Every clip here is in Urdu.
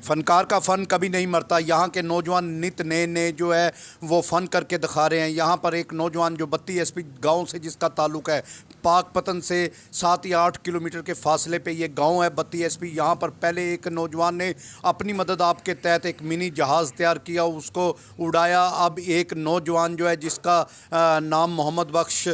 فنکار کا فن کبھی نہیں مرتا. یہاں کے نوجوان نت نئے نئے جو ہے وہ فن کر کے دکھا رہے ہیں. یہاں پر ایک نوجوان جو 32 گاؤں سے جس کا تعلق ہے, پاک پتن سے 7 یا 8 کلومیٹر کے فاصلے پہ یہ گاؤں ہے 32. یہاں پر پہلے ایک نوجوان نے اپنی مدد آپ کے تحت ایک منی جہاز تیار کیا, اس کو اڑایا. اب ایک نوجوان جو ہے جس کا نام محمد بخش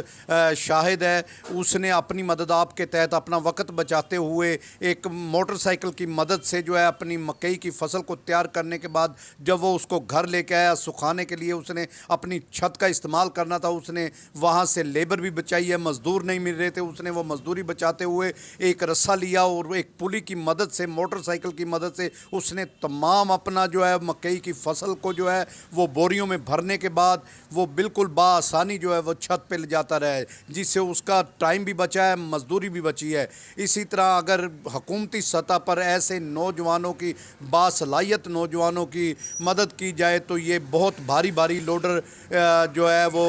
شاہد ہے, اس نے اپنی مدد آپ کے تحت اپنا وقت بچاتے ہوئے ایک موٹر سائیکل کی مدد سے جو ہے اپنی مکئی کی فصل کو تیار کرنے کے بعد جب وہ اس کو گھر لے کے آیا سکھانے کے لیے, اس نے اپنی چھت کا استعمال کرنا تھا, اس نے وہاں سے لیبر بھی بچائی ہے, مزدور نہیں مل رہے تھے, اس نے وہ مزدوری بچاتے ہوئے ایک رسا لیا اور ایک پلی کی مدد سے, موٹر سائیکل کی مدد سے اس نے تمام اپنا جو ہے مکئی کی فصل کو جو ہے وہ بوریوں میں بھرنے کے بعد وہ بالکل بآسانی جو ہے وہ چھت پہ لے جاتا رہا ہے, جس سے اس کا ٹائم بھی بچا ہے, مزدوری بھی بچی ہے. اسی طرح اگر حکومتی سطح پر ایسے نوجوانوں کی, باصلاحیت نوجوانوں کی مدد کی جائے تو یہ بہت بھاری بھاری لوڈر جو ہے وہ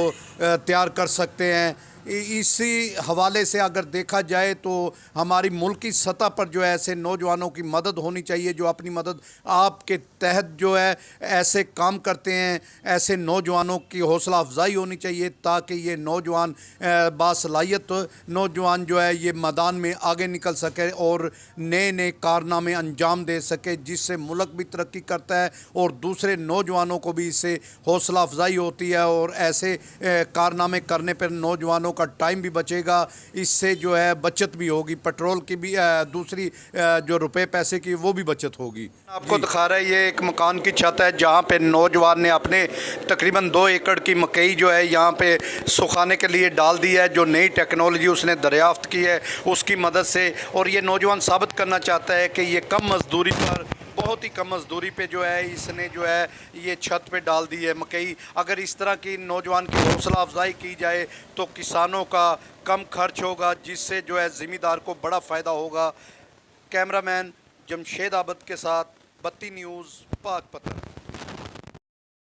تیار کر سکتے ہیں. اسی حوالے سے اگر دیکھا جائے تو ہماری ملکی سطح پر جو ہے ایسے نوجوانوں کی مدد ہونی چاہیے جو اپنی مدد آپ کے تحت جو ہے ایسے کام کرتے ہیں. ایسے نوجوانوں کی حوصلہ افزائی ہونی چاہیے تاکہ یہ نوجوان باصلاحیت نوجوان جو ہے یہ میدان میں آگے نکل سکے اور نئے نئے کارنامے انجام دے سکے, جس سے ملک بھی ترقی کرتا ہے اور دوسرے نوجوانوں کو بھی اس سے حوصلہ افزائی ہوتی ہے, اور ایسے کارنامے کرنے پر نوجوانوں کا ٹائم بھی بچے گا. اس سے جو ہے بچت بھی ہوگی, پیٹرول کی بھی, دوسری جو روپے پیسے کی وہ بھی بچت ہوگی. آپ کو دکھا رہا ہے یہ ایک مکان کی چھت ہے جہاں پہ نوجوان نے اپنے تقریباً 2 ایکڑ کی مکئی جو ہے یہاں پہ سکھانے کے لیے ڈال دی ہے. جو نئی ٹیکنالوجی اس نے دریافت کی ہے اس کی مدد سے, اور یہ نوجوان ثابت کرنا چاہتا ہے کہ یہ کم مزدوری پر, بہت ہی کم مزدوری پہ جو ہے اس نے جو ہے یہ چھت پہ ڈال دی ہے مکئی. اگر اس طرح کی نوجوان کی حوصلہ افزائی کی جائے تو کسانوں کا کم خرچ ہوگا, جس سے جو ہے ذمہ دار کو بڑا فائدہ ہوگا. کیمرہ مین جمشید عابد کے ساتھ 32 نیوز پاک پتن.